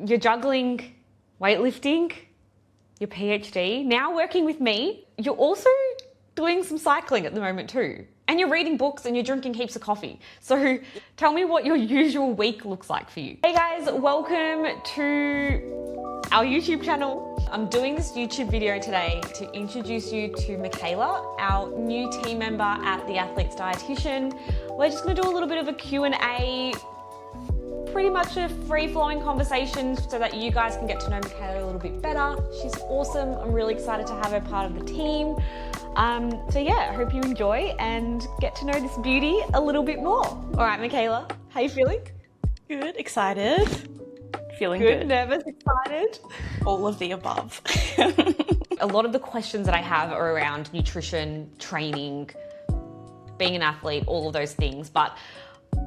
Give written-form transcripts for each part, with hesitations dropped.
you're juggling, weightlifting, your PhD, now working with me. You're also doing some cycling at the moment too. And you're reading books and you're drinking heaps of coffee. So tell me what your usual week looks like for you. Hey guys, welcome to our YouTube channel. I'm doing this YouTube video today to introduce you to Michaela, our new team member at the Athlete's Dietitian. We're just gonna do a little bit of a Q&A, pretty much a free-flowing conversation so that you guys can get to know Michaela a little bit better. She's awesome. I'm really excited to have her part of the team. So yeah, I hope you enjoy and get to know this beauty a little bit more. All right, Michaela, how you feeling? Good, excited, feeling Good, nervous, excited? All of the above. A lot of the questions that I have are around nutrition, training, being an athlete, all of those things. But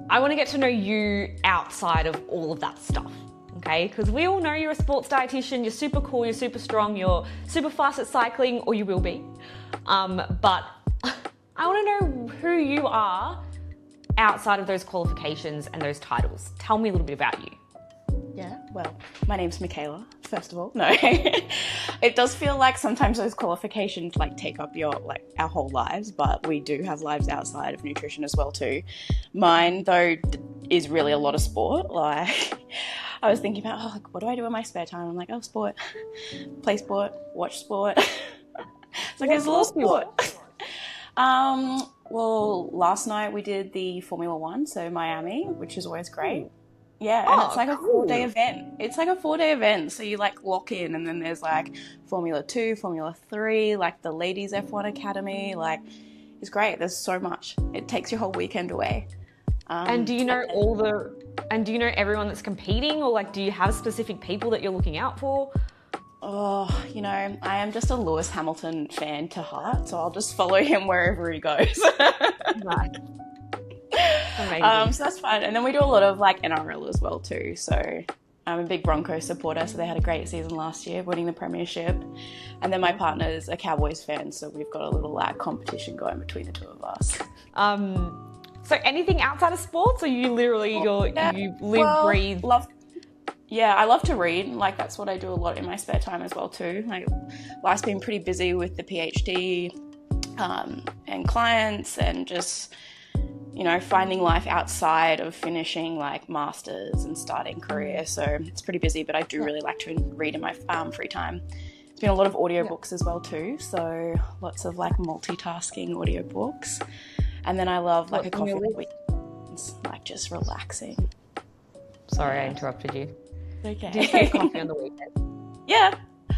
I want to get to know you outside of all of that stuff, okay? Because we all know you're a sports dietitian, you're super cool, you're super strong, you're super fast at cycling, or you will be. But I want to know who you are outside of those qualifications and those titles. Tell me a little bit about you. Yeah, well, my name's Michaela, first of all. No, it does feel like sometimes those qualifications take up our whole lives, but we do have lives outside of nutrition as well too. Mine though is really a lot of sport. I was thinking about, what do I do in my spare time? I'm like, sport, play sport, watch sport. It's there's a lot of sport. Well, last night we did the Formula One, so Miami, which is always great. Yeah, and it's a 4-day event. It's like a 4-day event, so you lock in, and then there's Formula 2, Formula 3, the Ladies F1 Academy. It's great. There's so much. It takes your whole weekend away. And do you know do you know everyone that's competing, or do you have specific people that you're looking out for? Oh, I am just a Lewis Hamilton fan to heart, so I'll just follow him wherever he goes. Right. Amazing. So that's fun. And then we do a lot of NRL as well too. So I'm a big Broncos supporter, so they had a great season last year, winning the premiership. And then my partner's a Cowboys fan, so we've got a little competition going between the two of us. So anything outside of sports, or you literally you live, breathe? I love to read. That's what I do a lot in my spare time as well too. Life's been pretty busy with the PhD and clients, and just finding life outside of finishing masters and starting career. So it's pretty busy, but I do really like to read in my free time. It's been a lot of audiobooks as well too. So lots of multitasking audiobooks. And then I love a coffee on the weekends, just relaxing. Sorry, I interrupted you. Okay. Did you say coffee on the weekend? Yeah.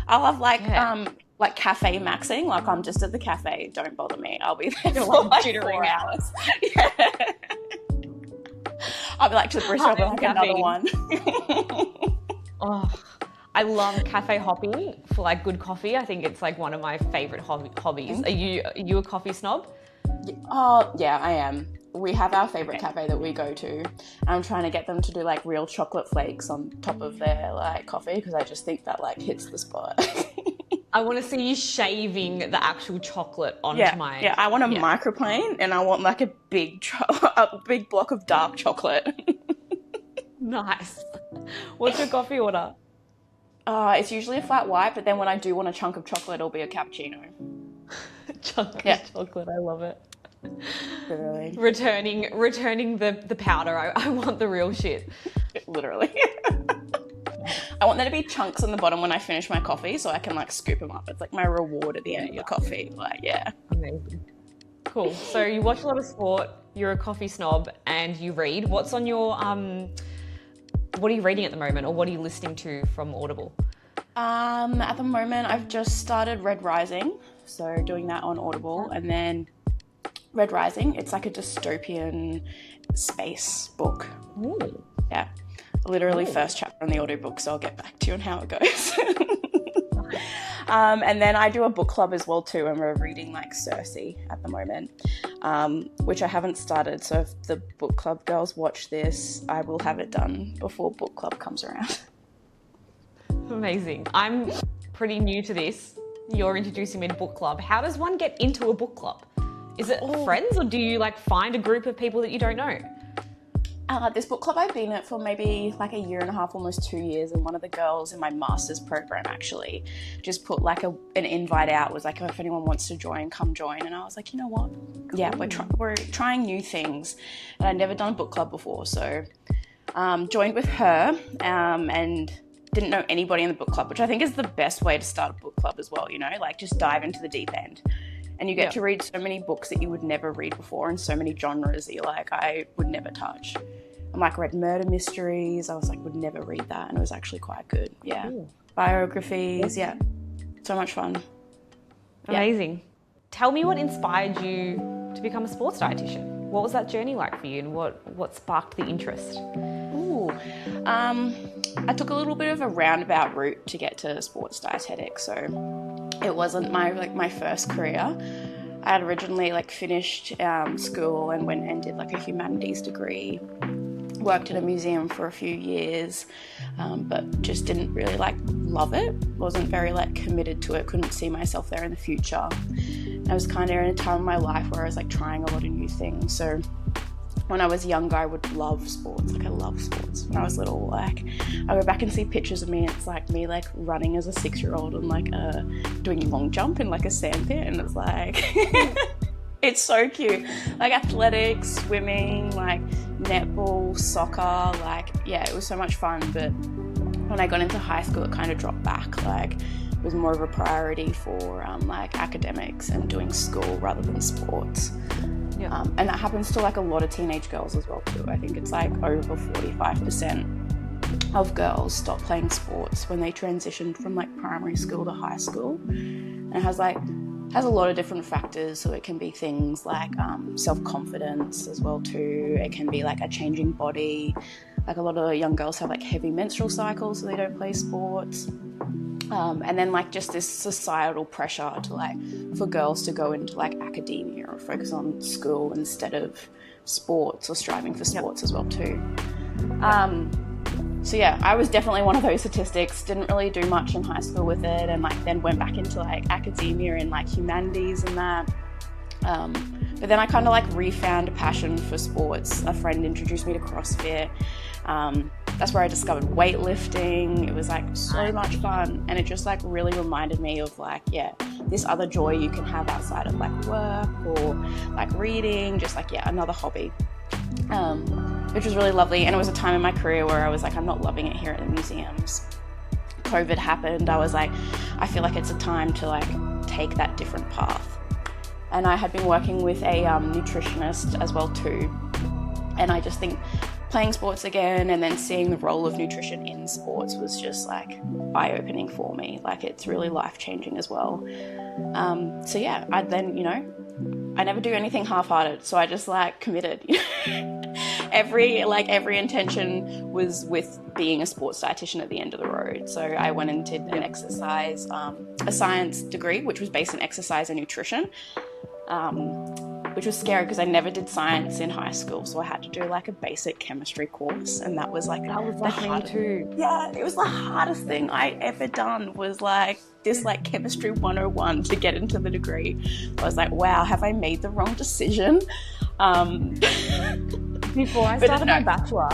I love cafe maxing. I'm just at the cafe. Don't bother me. I'll be there for 4 hours. Yeah. I'll be to the barista, I'll be another one. Oh, I love cafe hopping for good coffee. I think it's one of my favorite hobbies. Mm-hmm. Are you a coffee snob? Oh, yeah, I am. We have our favorite cafe that we go to. I'm trying to get them to do real chocolate flakes on top of their coffee, because I just think that hits the spot. I want to see you shaving the actual chocolate onto my... Yeah, I want a microplane, and I want a big block of dark chocolate. Nice. What's your coffee order? It's usually a flat white, but then when I do want a chunk of chocolate, it'll be a cappuccino. Chunk of chocolate, I love it. Literally. Returning the powder. I want the real shit. Literally. I want there to be chunks on the bottom when I finish my coffee, so I can scoop them up. It's my reward at the end of the coffee. Amazing. Cool. So you watch a lot of sport, you're a coffee snob, and you read. What's on your what are you reading at the moment, or what are you listening to from Audible? At the moment I've just started Red Rising, so doing that on Audible. And then Red Rising, it's a dystopian space book. Ooh. Yeah. Literally first chapter on the audiobook, so I'll get back to you on how it goes. And then I do a book club as well too, and we're reading Circe at the moment, which I haven't started. So if the book club girls watch this, I will have it done before book club comes around. Amazing. I'm pretty new to this. You're introducing me to book club. How does one get into a book club? Is it friends, or do you find a group of people that you don't know? This book club I've been at for maybe like a year and a half, almost 2 years, and one of the girls in my master's program actually just put like an invite out, was like, oh, if anyone wants to join, come join. And I was like, you know what? Yeah, we're trying new things, and I'd never done a book club before, so joined with her and didn't know anybody in the book club, which I think is the best way to start a book club as well, you know, like just dive into the deep end. And you get to read so many books that you would never read before, and so many genres that you're like, I would never touch. I'm like, read murder mysteries. I was like, would never read that. And it was actually quite good. Yeah. Ooh. Biographies. Yeah. So much fun. Amazing. Yeah. Tell me what inspired you to become a sports dietitian. What was that journey like for you, and what sparked the interest? Ooh. I took a little bit of a roundabout route to get to sports dietetics. So it wasn't my first career. I had originally finished school and went and did a humanities degree. Worked in a museum for a few years, but just didn't really love it. Wasn't very committed to it. Couldn't see myself there in the future. I was kind of in a time in my life where I was trying a lot of new things. So when I was younger, I would love sports. I love sports. When I was little, I go back and see pictures of me. It's me running as a 6-year-old and doing long jump in a sand pit, and it's it's so cute. Athletics, swimming, netball, soccer, it was so much fun. But when I got into high school, it kind of dropped back. It was more of a priority for academics and doing school rather than sports. Yeah. And that happens to a lot of teenage girls as well too. I think it's over 45% of girls stop playing sports when they transitioned from primary school to high school. And it has a lot of different factors. So it can be things self-confidence as well too. It can be a changing body. A lot of young girls have heavy menstrual cycles, so they don't play sports. And then just this societal pressure to for girls to go into academia or focus on school instead of sports, or striving for sports as well too. So yeah, I was definitely one of those statistics. Didn't really do much in high school with it, and then went back into academia and humanities and that. But then I kind of refound a passion for sports. A friend introduced me to CrossFit. That's where I discovered weightlifting. It was so much fun, and it just really reminded me of this other joy you can have outside of work or reading, just another hobby, which was really lovely. And it was a time in my career where I was I'm not loving it here at the museums. COVID happened. I was I feel it's a time to take that different path. And I had been working with a nutritionist as well too, and I just think playing sports again and then seeing the role of nutrition in sports was just eye-opening for me. It's really life-changing as well. So yeah, I then, I never do anything half-hearted, so I just committed. Every intention was with being a sports dietitian at the end of the road. So I went and did an exercise, a science degree, which was based in exercise and nutrition. Which was scary because I never did science in high school, so I had to do a basic chemistry course, and that was that was the hardest. Too. Yeah, it was the hardest thing I ever done. Was this chemistry 101 to get into the degree. I was wow, have I made the wrong decision? Before I started my bachelor,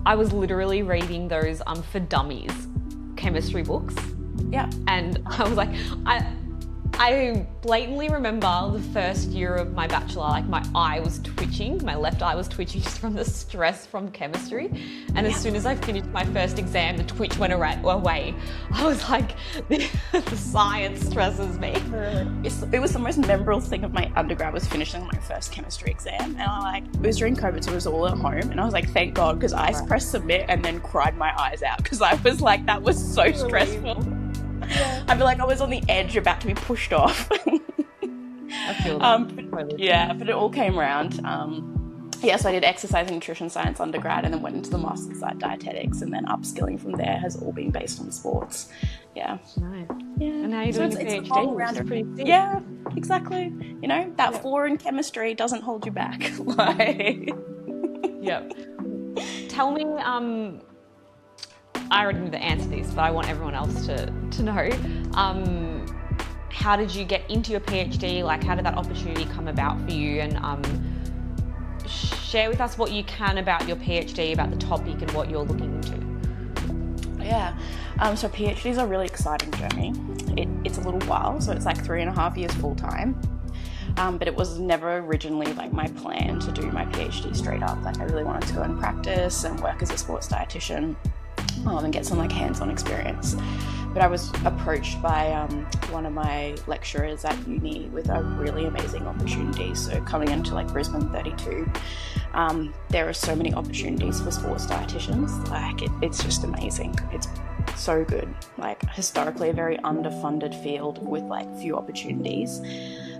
I was literally reading those for dummies chemistry books. Yeah, and I was I blatantly remember the first year of my bachelor, my eye was twitching, my left eye was twitching just from the stress from chemistry. And as soon as I finished my first exam, the twitch went away. I was the science stresses me. It was the most memorable thing of my undergrad was finishing my first chemistry exam. And it was during COVID, so it was all at home. And I was thank God, because I pressed submit and then cried my eyes out because I was that was so stressful. Yeah. I feel I was on the edge about to be pushed off. I feel that. Yeah, but it all came around. So I did exercise and nutrition science undergrad, and then went into the master's at dietetics, and then upskilling from there has all been based on sports. Yeah. Nice. Yeah. And now you're doing a PhD, which is pretty sick. Yeah, exactly. That 4 in chemistry doesn't hold you back. Yep. Tell me, I already knew the answer to this, but I want everyone else to know. How did you get into your PhD? How did that opportunity come about for you? And share with us what you can about your PhD, about the topic and what you're looking into. Yeah, so PhD is a really exciting journey. It's a little while, so it's like 3.5 years full time. But it was never originally like my plan to do my PhD straight up. Like I really wanted to go and practice and work as a sports dietitian and get some like hands-on experience. But I was approached by one of my lecturers at uni with a really amazing opportunity. So coming into like Brisbane 32, there are so many opportunities for sports dietitians. Like it's just amazing. It's so good. Like historically a very underfunded field with like few opportunities.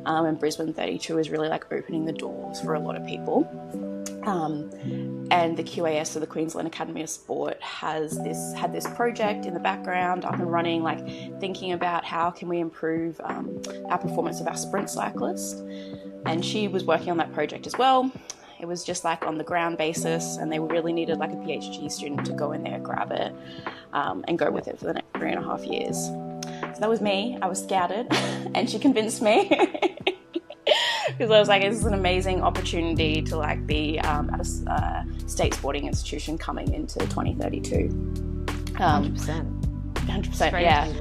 And Brisbane 32 is really like opening the doors for a lot of people. And the QAS, so the Queensland Academy of Sport, had this project in the background up and running, like thinking about how can we improve our performance of our sprint cyclists. And she was working on that project as well. It was just like on the ground basis, and they really needed like a PhD student to go in there, grab it, and go with it for the next 3.5 years. So that was me. I was scouted, and she convinced me. Because I was like, this is an amazing opportunity to like be at a state sporting institution coming into 2032. 100%, yeah.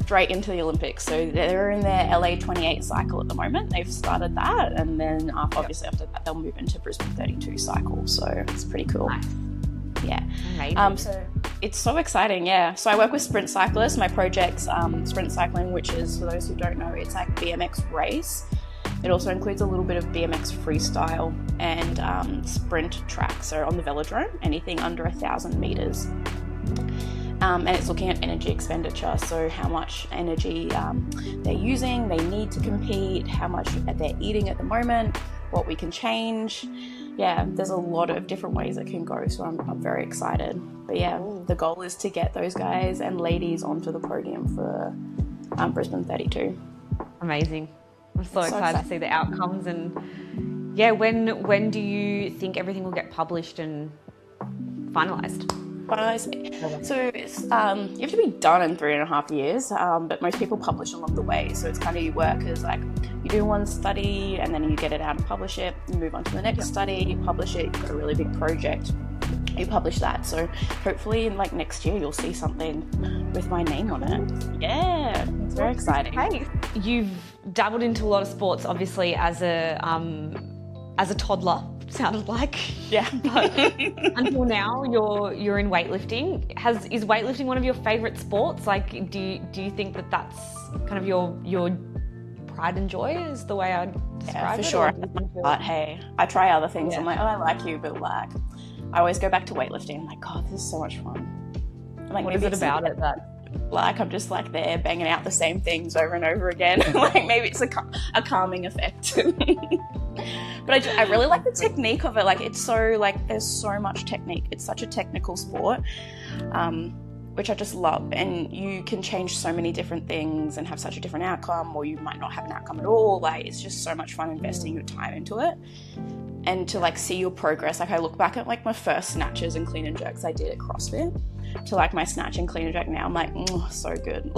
Straight into the Olympics. So they're in their LA 28 cycle at the moment. They've started that, and then obviously after that they'll move into Brisbane 32 cycle. So it's pretty cool. Nice. Yeah. Amazing. So it's so exciting, yeah. So I work with sprint cyclists. My project's sprint cycling, which is, for those who don't know, it's like BMX race. It also includes a little bit of BMX freestyle and sprint track. So on the velodrome, anything under 1,000 meters. And it's looking at energy expenditure. So how much energy they're using, they need to compete, how much they're eating at the moment, what we can change. Yeah, there's a lot of different ways it can go. So I'm very excited. But yeah, the goal is to get those guys and ladies onto the podium for Brisbane 32. Amazing. I'm so excited to see the outcomes. And yeah, when do you think everything will get published and finalised? So it's, you have to be done in 3.5 years, but most people publish along the way. So it's kind of, you work as like, you do one study and then you get it out and publish it, you move on to the next study, you publish it, you've got a really big project, you publish that. So hopefully in like next year you'll see something with my name on it. Yeah, it's very exciting. Hey, you've dabbled into a lot of sports, obviously, as a toddler. Sounded like, yeah. But until now, you're in weightlifting. Is weightlifting one of your favourite sports? Like, do you think that that's kind of your pride and joy? Is the way I'd describe it? Yeah, for sure. But hey, I try other things. Yeah. I'm like, oh, I like you, but like, I always go back to weightlifting. I'm like, God, this is so much fun. Like, what is it about it that? Like, I'm just like there banging out the same things over and over again. Like maybe it's a calming effect. But I really like the technique of it. Like it's so like there's so much technique. It's such a technical sport, which I just love. And you can change so many different things and have such a different outcome, or you might not have an outcome at all. Like it's just so much fun investing your time into it. And to like see your progress. Like I look back at like my first snatches and clean and jerks I did at CrossFit to like my snatch and clean and jerk now. I'm like, so good.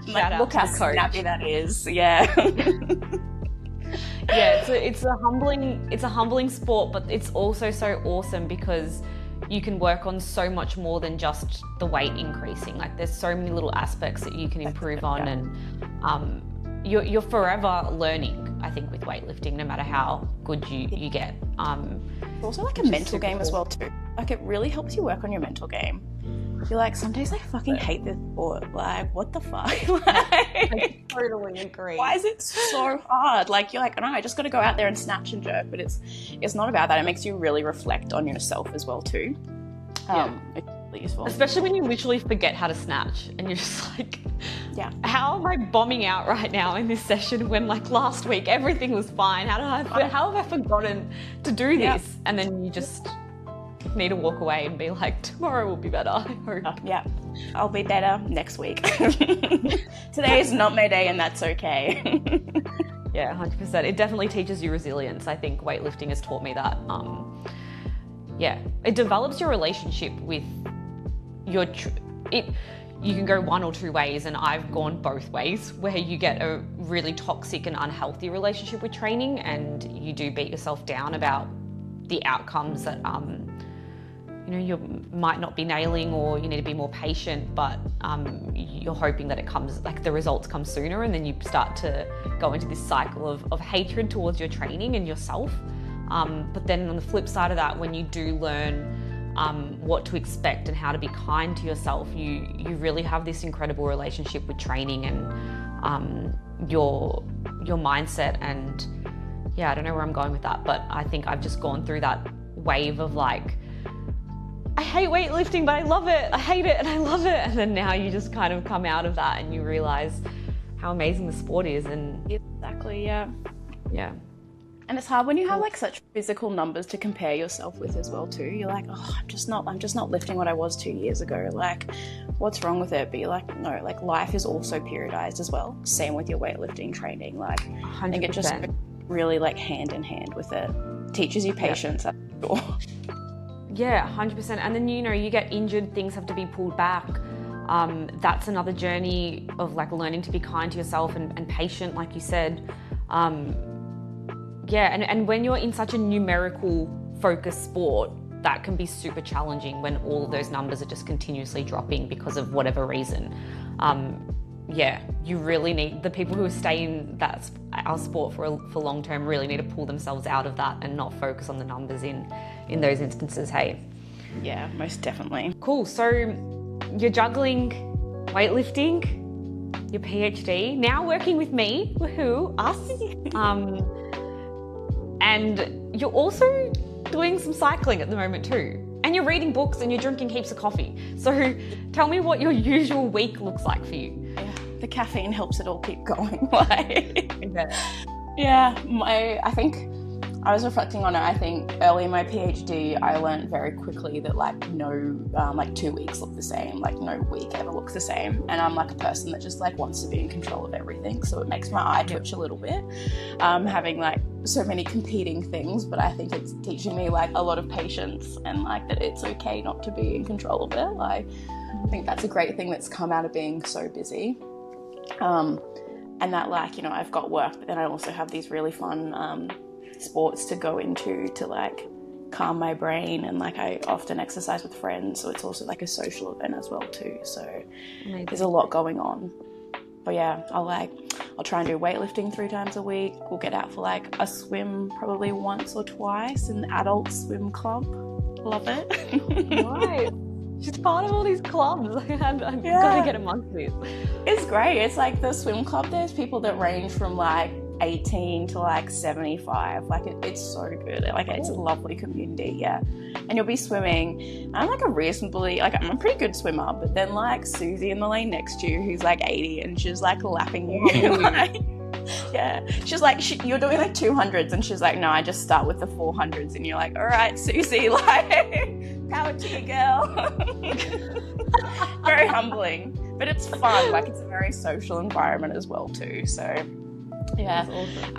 Like look how snappy that is. Yeah. Yeah, it's a humbling sport, but it's also so awesome because you can work on so much more than just the weight increasing. Like there's so many little aspects that you can improve on, and you're forever learning, I think, with weightlifting, no matter how good you get. It's also like a mental game as well too. Like it really helps you work on your mental game. You're like, some days I fucking hate this sport. Like, what the fuck? Like, I totally agree. Why is it so hard? Like, you're like, no, I just got to go out there and snatch and jerk. But it's not about that. It makes you really reflect on yourself as well too. It's really useful. Especially when you literally forget how to snatch and you're just like, yeah, how am I bombing out right now in this session when like last week everything was fine? How have I forgotten to do this? And then you just need to walk away and be like, tomorrow will be better, I hope. Yeah, I'll be better next week. Today is not my day and that's okay. Yeah, 100%. It definitely teaches you resilience. I think weightlifting has taught me that. It develops your relationship with you can go one or two ways, and I've gone both ways, where you get a really toxic and unhealthy relationship with training, and you do beat yourself down about the outcomes that you might not be nailing, or you need to be more patient, but you're hoping that it comes, like the results come sooner, and then you start to go into this cycle of hatred towards your training and yourself. But then on the flip side of that, when you do learn what to expect and how to be kind to yourself, you really have this incredible relationship with training and your mindset. And yeah, I don't know where I'm going with that, but I think I've just gone through that wave of like, I hate weightlifting, but I love it. I hate it and I love it. And then now you just kind of come out of that and you realize how amazing the sport is. And exactly, yeah. Yeah. And it's hard when you have like such physical numbers to compare yourself with as well too. You're like, oh, I'm just not lifting what I was 2 years ago. Like, what's wrong with it? But you're like, no, like life is also periodized as well. Same with your weightlifting training. Like, 100%. I think it just really like hand in hand with it. Teaches you patience. Yeah. Yeah, 100%. And then, you get injured, things have to be pulled back. That's another journey of like learning to be kind to yourself and patient, like you said. Yeah, and when you're in such a numerical focused sport, that can be super challenging when all of those numbers are just continuously dropping because of whatever reason. Yeah, you really need, the people who stay in our sport for long term really need to pull themselves out of that and not focus on the numbers in those instances, hey? Yeah, most definitely. Cool, so you're juggling, weightlifting, your PhD, now working with me, woohoo, us. And you're also doing some cycling at the moment too. And you're reading books and you're drinking heaps of coffee. So tell me what your usual week looks like for you. Yeah, the caffeine helps it all keep going. Yeah, I think I was reflecting on it. I think early in my PhD, I learned very quickly that like 2 weeks look the same, like no week ever looks the same. And I'm like a person that just like wants to be in control of everything. So it makes my eye twitch a little bit, having like so many competing things. But I think it's teaching me like a lot of patience and like that it's okay not to be in control of it. Like, I think that's a great thing that's come out of being so busy. And that like, I've got work, but then I also have these really fun, sports to go into to like calm my brain, and like I often exercise with friends, so it's also like a social event as well too. So there's a lot going on. But yeah, I'll try and do weightlifting 3 times a week. We'll get out for like a swim probably once or twice in the adult swim club. Love it. Right. She's part of all these clubs. I've got to get amongst this. It's great. It's like the swim club, there's people that range from like 18 to like 75. Like it's so good. Like it's a lovely community, yeah. And you'll be swimming. I'm like I'm a pretty good swimmer, but then like Susie in the lane next to you who's like 80 and she's like lapping you. Like, yeah, she's like you're doing like 200s and she's like, no, I just start with the 400s, and you're like, all right, Susie, like power to you, girl. Very humbling, but it's fun. Like it's a very social environment as well too. So yeah, that's awesome.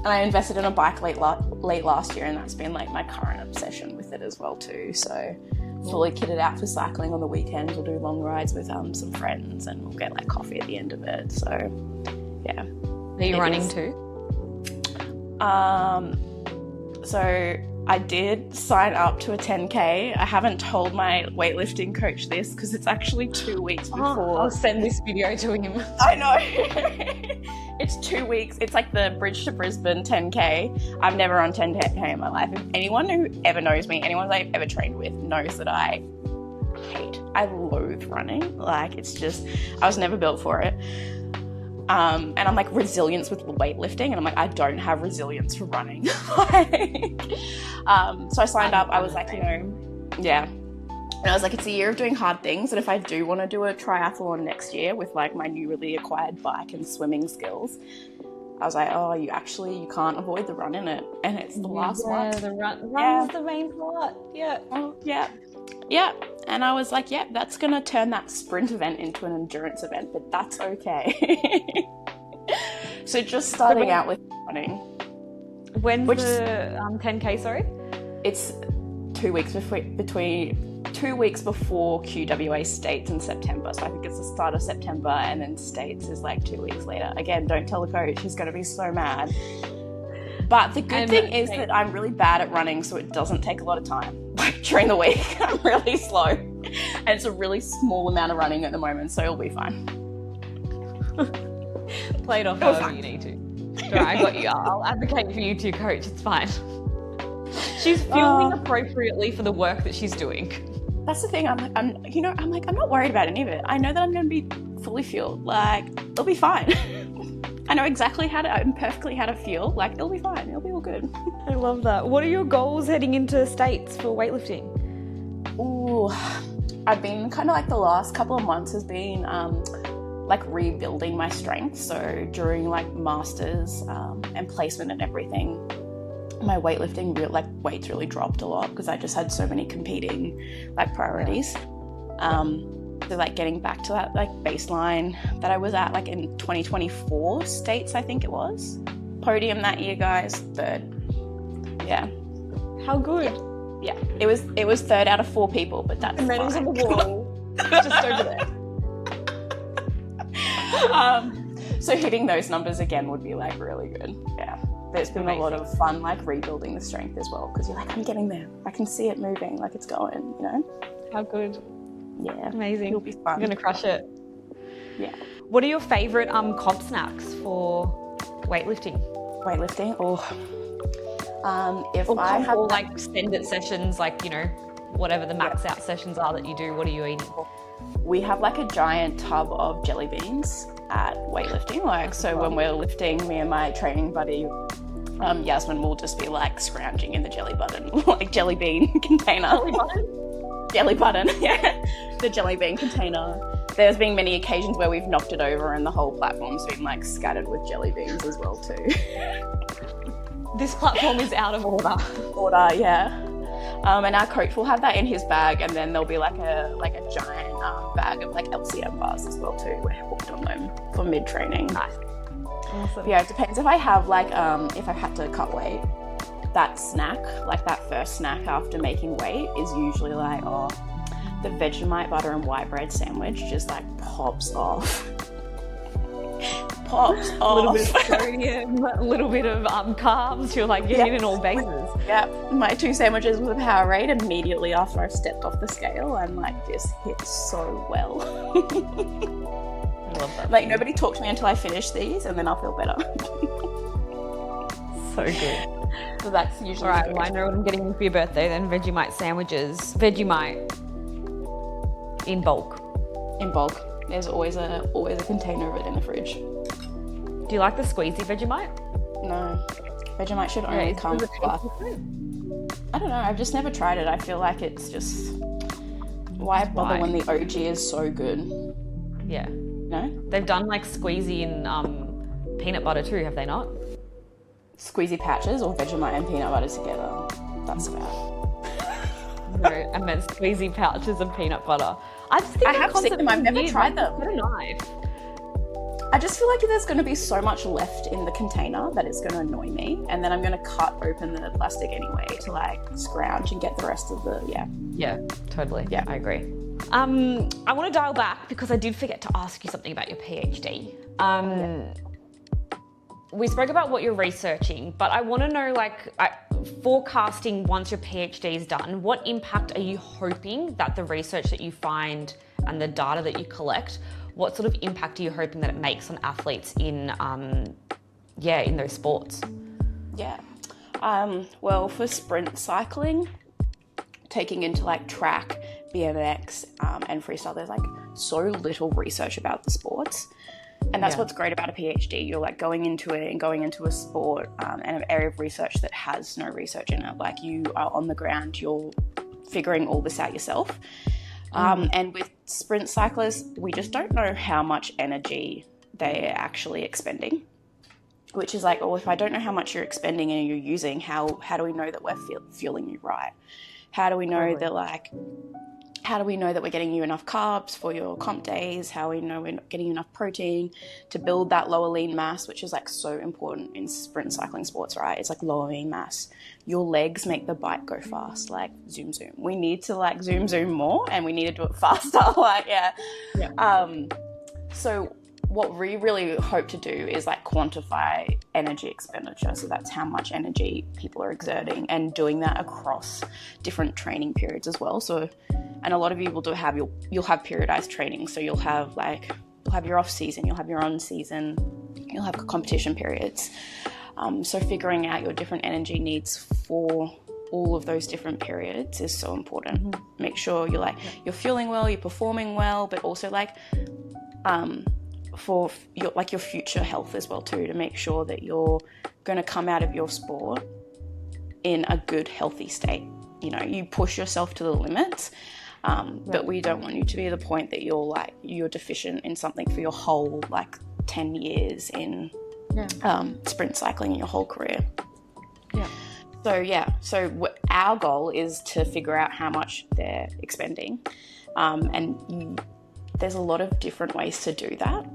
And I invested in a bike late last year, and that's been like my current obsession with it as well too. So fully kitted out for cycling on the weekends. We'll do long rides with some friends, and we'll get like coffee at the end of it. So yeah. Are you running too? So I did sign up to a 10K. I haven't told my weightlifting coach this because it's actually 2 weeks before. I'll send this video to him. I know. It's 2 weeks. It's like the Bridge to Brisbane 10K. I've never run 10K in my life. If anyone who ever knows me, anyone I've ever trained with knows that I loathe running. Like it's just, I was never built for it. And I'm like resilience with weightlifting, and I'm like, I don't have resilience for running. So I signed up. I was like, yeah. And I was like, it's a year of doing hard things, and if I do want to do a triathlon next year with like my newly acquired bike and swimming skills, I was like, oh, you can't avoid the run in it, and it's the last one. The run is the main part. Yeah. Oh, yeah. Yeah. And I was like, yeah, that's going to turn that sprint event into an endurance event, but that's okay. So just starting out with running. When's the 10K, sorry? It's 2 weeks between 2 weeks before QWA States in September. So I think it's the start of September, and then States is like 2 weeks later. Again, don't tell the coach, he's going to be so mad. But the good thing is that I'm really bad at running, so it doesn't take a lot of time. Like during the week, I'm really slow. And it's a really small amount of running at the moment, so it'll be fine. Play it off however you need to. All right, I got you. I'll advocate for you to your coach. It's fine. She's fueling appropriately for the work that she's doing. That's the thing. I'm not worried about any of it. I know that I'm going to be fully fueled. Like, it'll be fine. I know exactly perfectly how to fuel. Like, it'll be fine. It'll be all good. I love that. What are your goals heading into States for weightlifting? Ooh, I've been kind of like the last couple of months has been like rebuilding my strength. So during like masters and placement and everything, my weightlifting weights really dropped a lot because I just had so many competing like priorities. So like getting back to that like baseline that I was at like in 2024 States, I think it was. Podium that year, guys, 3rd. Yeah. How good. Yeah. It was 3rd out of 4 people, but that's medals on the wall. Just over there. So hitting those numbers again would be like really good. Yeah. There's been a lot of fun like rebuilding the strength as well, because you're like, I'm getting there. I can see it moving, like it's going, you know? How good. Yeah. Amazing. It'll be fun. You're going to crush it. Yeah. What are your favourite comp snacks for weightlifting? Weightlifting? If Or I have like send it sessions, like, you know, whatever the max out sessions are that you do, what are you eating? We have like a giant tub of jelly beans at weightlifting. Like, so when we're lifting, me and my training buddy, Yasmin will just be like scrounging in the jelly button, like jelly bean container. Jelly button, yeah. The jelly bean container. There's been many occasions where we've knocked it over and the whole platform's been like scattered with jelly beans as well too. This platform is out of order. Yeah. And our coach will have that in his bag, and then there'll be like a giant bag of like LCM bars as well too. We're hooked on them for mid training. Nice. Awesome. Yeah, it depends if I have like if I've had to cut weight. That snack, like that first snack after making weight, is usually like, the Vegemite butter and white bread sandwich just like pops off. A little bit of sodium, a little bit of carbs. You're like getting in all bases. Yeah, my 2 sandwiches with a Powerade immediately after I've stepped off the scale, and like just hit so well. I love that. Like nobody talk to me until I finish these, and then I'll feel better. So good. So that's usually all right. Well, I know what I'm getting you for your birthday then. Vegemite sandwiches. Vegemite in bulk. In bulk. There's always a container of it in the fridge. Do you like the squeezy Vegemite? No. Vegemite should only come with I don't know. I've just never tried it. I feel like it's just why bother when the OG is so good? Yeah. No? They've done like squeezy in peanut butter too, have they not? Squeezy patches or Vegemite and peanut butter together? That's bad. No, I meant squeezy pouches and peanut butter. I have seen them. I've never tried them. What a knife. I just feel like there's going to be so much left in the container that it's going to annoy me, and then I'm going to cut open the plastic anyway to like scrounge and get the rest of the Yeah, totally. Yeah, I agree. I want to dial back because I did forget to ask you something about your PhD. We spoke about what you're researching, but I want to know, like, forecasting once your PhD is done, what impact are you hoping that the research that you find and the data that you collect, what sort of impact are you hoping that it makes on athletes in those sports? Yeah. Well, for sprint cycling, taking into like track, BMX, and freestyle, there's like so little research about the sports. And that's what's great about a PhD. You're like going into a sport and an area of research that has no research in it. Like you are on the ground, you're figuring all this out yourself. And with sprint cyclists, we just don't know how much energy they're actually expending. Which is like, if I don't know how much you're expending and you're using, how do we know that we're fueling you right? How do we know that how do we know that we're getting you enough carbs for your comp days? How we know we're not getting you enough protein to build that lower lean mass, which is like so important in sprint cycling sports, right? It's like lower lean mass. Your legs make the bike go fast, like zoom, zoom. We need to like zoom, zoom more, and we need to do it faster. Like, yeah. So what we really hope to do is like quantify energy expenditure. So that's how much energy people are exerting, and doing that across different training periods as well. So, and a lot of you will you'll have periodized training. So you'll have your off season, you'll have your on season, you'll have competition periods. So figuring out your different energy needs for all of those different periods is so important. Make sure you're fueling well, you're performing well, but also for your future health as well too, to make sure that you're going to come out of your sport in a good, healthy state. You know, you push yourself to the limits, but we don't want you to be at the point that you're deficient in something for your whole 10 years in sprint cycling in your whole career. So our goal is to figure out how much they're expending, and there's a lot of different ways to do that.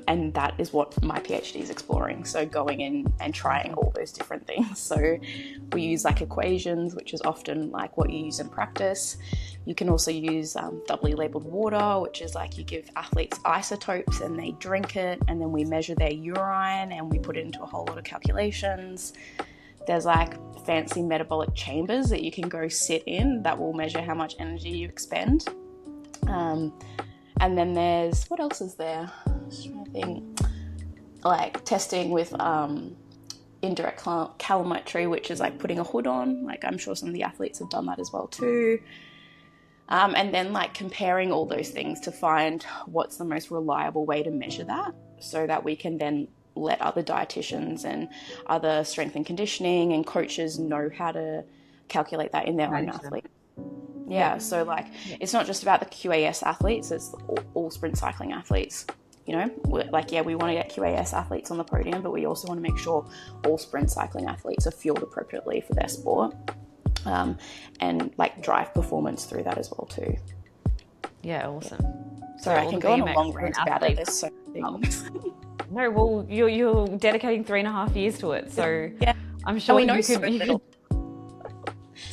And that is what my PhD is exploring. So going in and trying all those different things. So we use equations, which is often what you use in practice. You can also use doubly labeled water, which is you give athletes isotopes and they drink it, and then we measure their urine and we put it into a whole lot of calculations. There's fancy metabolic chambers that you can go sit in that will measure how much energy you expend. And then there's, what else is there? Just trying to think. Testing with indirect calorimetry, which is putting a hood on. I'm sure some of the athletes have done that as well too. And then comparing all those things to find what's the most reliable way to measure that, so that we can then let other dietitians and other strength and conditioning and coaches know how to calculate that in their own athlete. So it's not just about the QAS athletes, it's all sprint cycling athletes. You know, we want to get QAS athletes on the podium, but we also want to make sure all sprint cycling athletes are fueled appropriately for their sport, and drive performance through that as well too. Yeah, awesome. Sorry, I can go on a long rant about it. There's so many things. No, well, you're dedicating 3.5 years to it, so I'm sure we know you so could. little.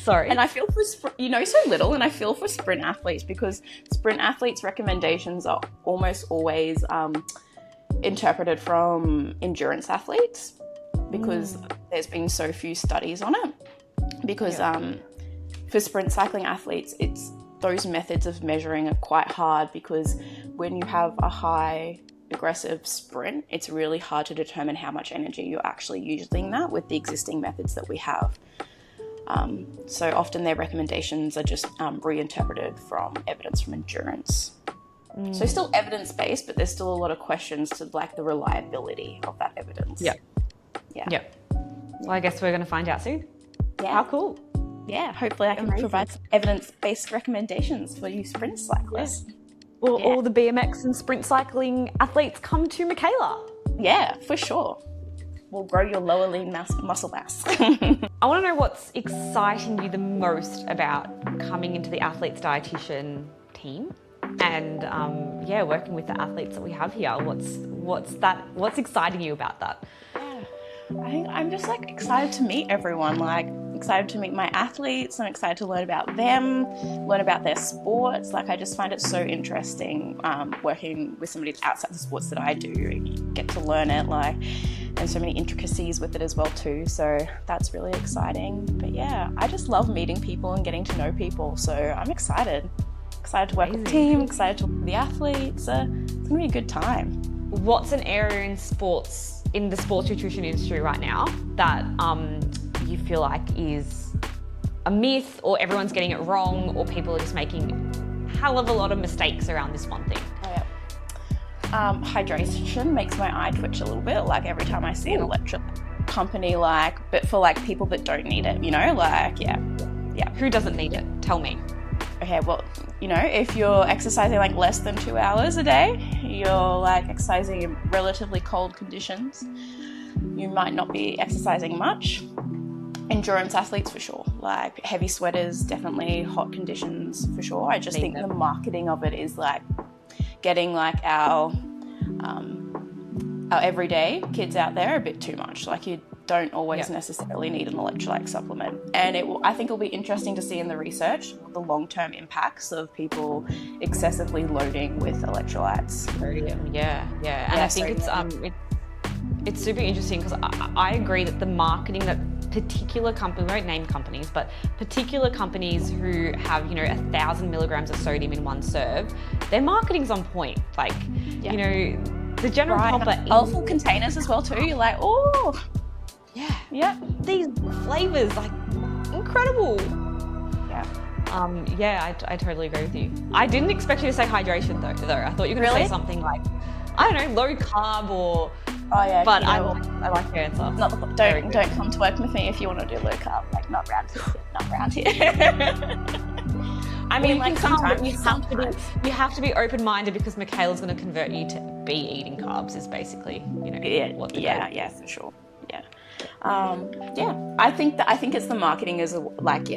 Sorry. And I feel for so little, and I feel for sprint athletes, because sprint athletes' recommendations are almost always interpreted from endurance athletes, because there's been so few studies on it. Because for sprint cycling athletes, those methods of measuring are quite hard, because when you have a high aggressive sprint, it's really hard to determine how much energy you're actually using that with the existing methods that we have. So often their recommendations are just reinterpreted from evidence from endurance. So still evidence-based, but there's still a lot of questions to the reliability of that evidence. Yeah. Well, I guess we're going to find out soon. Yeah. How cool. Yeah, hopefully I can provide some evidence-based recommendations for you sprint cyclists. Will all the BMX and sprint cycling athletes come to Michaela? Yeah, for sure. We'll grow your lower lean muscle mass. I want to know what's exciting you the most about coming into the athletes dietitian team, and working with the athletes that we have here. What's exciting you about that? I think I'm just excited to meet everyone. Excited to meet my athletes. I'm excited to learn about them, learn about their sports. I just find it so interesting working with somebody outside the sports that I do. You get to learn it, and so many intricacies with it as well too. So that's really exciting. But yeah, I just love meeting people and getting to know people. So I'm excited. Excited to work with the team, excited to work with the athletes. It's going to be a good time. What's an area in the sports nutrition industry right now that you feel like is a myth, or everyone's getting it wrong, or people are just making a hell of a lot of mistakes around this one thing? Hydration makes my eye twitch a little bit, every time I see an electrolyte company, but for people that don't need it, Who doesn't need it? Tell me. Okay, well, if you're exercising less than 2 hours a day, you're exercising in relatively cold conditions, you might not be exercising much. endurance athletes for sure. Like heavy sweaters, definitely hot conditions for sure. I just think the marketing of it is like getting like our everyday kids out there a bit too much. Like you don't always necessarily need an electrolyte supplement. And I think it'll be interesting to see in the research the long-term impacts of people excessively loading with electrolytes. Yeah. And I think it's super interesting because I agree that the marketing that particular companies, we won't name companies, but particular companies who have, 1,000 milligrams of sodium in one serve, their marketing's on point. Like, the general public. Colorful containers as well too. You're like, oh, yeah. These flavors, like, incredible. Yeah. I totally agree with you. I didn't expect you to say hydration though. I thought you were going to say something like, I don't know, low carb or. Oh yeah. But I like your answer. Don't come to work with me if you want to do low carb. Like not round here. I mean, like sometimes you have to be open-minded because Michaela's going to convert you to be eating carbs. Is basically what the yeah, for sure. Yeah. I think it's the marketing is like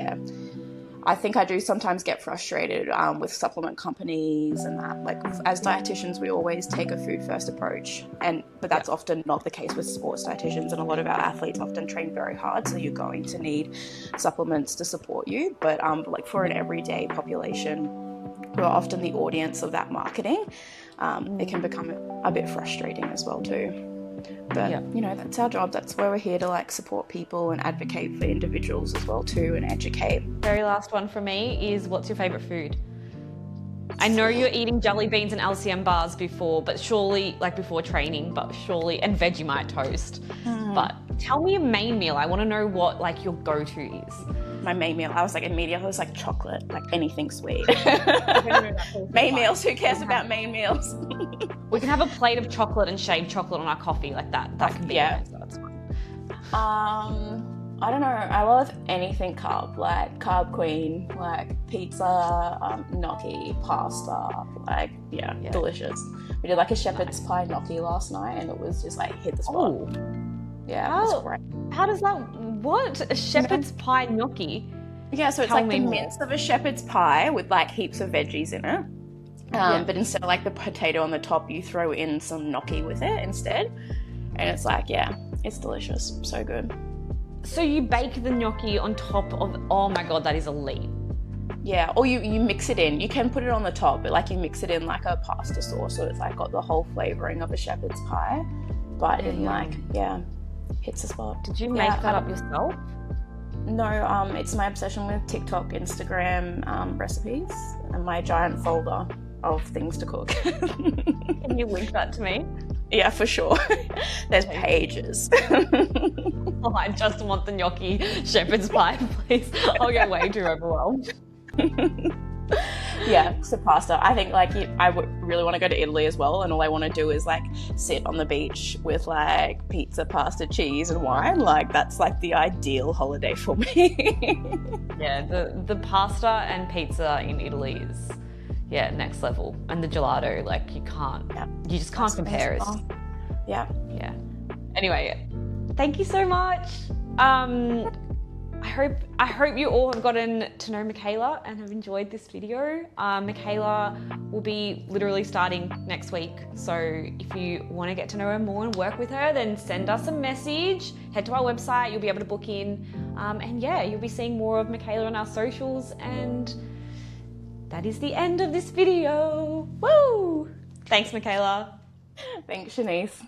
I think I do sometimes get frustrated with supplement companies and that. Like as dietitians, we always take a food first approach, but that's often not the case with sports dietitians, and a lot of our athletes often train very hard, so you're going to need supplements to support you. But like for an everyday population, who are often the audience of that marketing, it can become a bit frustrating as well too. But that's our job. That's where we're here to like support people and advocate for individuals as well too, and educate. Very last one for me is, what's your favourite food? I know you're eating jelly beans and LCM bars before training, and Vegemite toast. But tell me your main meal. I want to know what like your go-to is. My main meal, I was like chocolate, like anything sweet. Main meals, who cares about main meals? We can have a plate of chocolate and shaved chocolate on our coffee, like that. That can be nice, that's fine. I don't know. I love anything carb, like carb queen, like pizza, gnocchi, pasta, delicious. We did like a shepherd's pie gnocchi last night, and it was just like hit the spot. Ooh. Yeah, it was great. How does that? What, a shepherd's pie gnocchi? Yeah, so it's like the mince of a shepherd's pie with like heaps of veggies in it. But instead of like the potato on the top, you throw in some gnocchi with it instead, and it's like it's delicious, so good. So you bake the gnocchi on top of, oh my God, that is elite. Yeah, or you mix it in. You can put it on the top, but like you mix it in like a pasta sauce, so it's like got the whole flavouring of a shepherd's pie, but hits the spot. Did you make that up yourself? No, it's my obsession with TikTok, Instagram recipes, and my giant folder of things to cook. Can you link that to me? Yeah, for sure. There's pages. Oh, I just want the gnocchi shepherd's pie, please. I'll get way too overwhelmed. Yeah, so pasta. I think like I would really want to go to Italy as well, and all I want to do is like sit on the beach with like pizza, pasta, cheese, and wine. Like that's like the ideal holiday for me. Yeah, the pasta and pizza in Italy is next level, and the gelato, like you just can't compare it. Yeah. Anyway, thank you so much. I hope you all have gotten to know Michaela and have enjoyed this video. Michaela will be literally starting next week. So if you want to get to know her more and work with her, then send us a message. Head to our website. You'll be able to book in. And you'll be seeing more of Michaela on our socials. And that is the end of this video. Woo! Thanks, Michaela. Thanks, Shanice.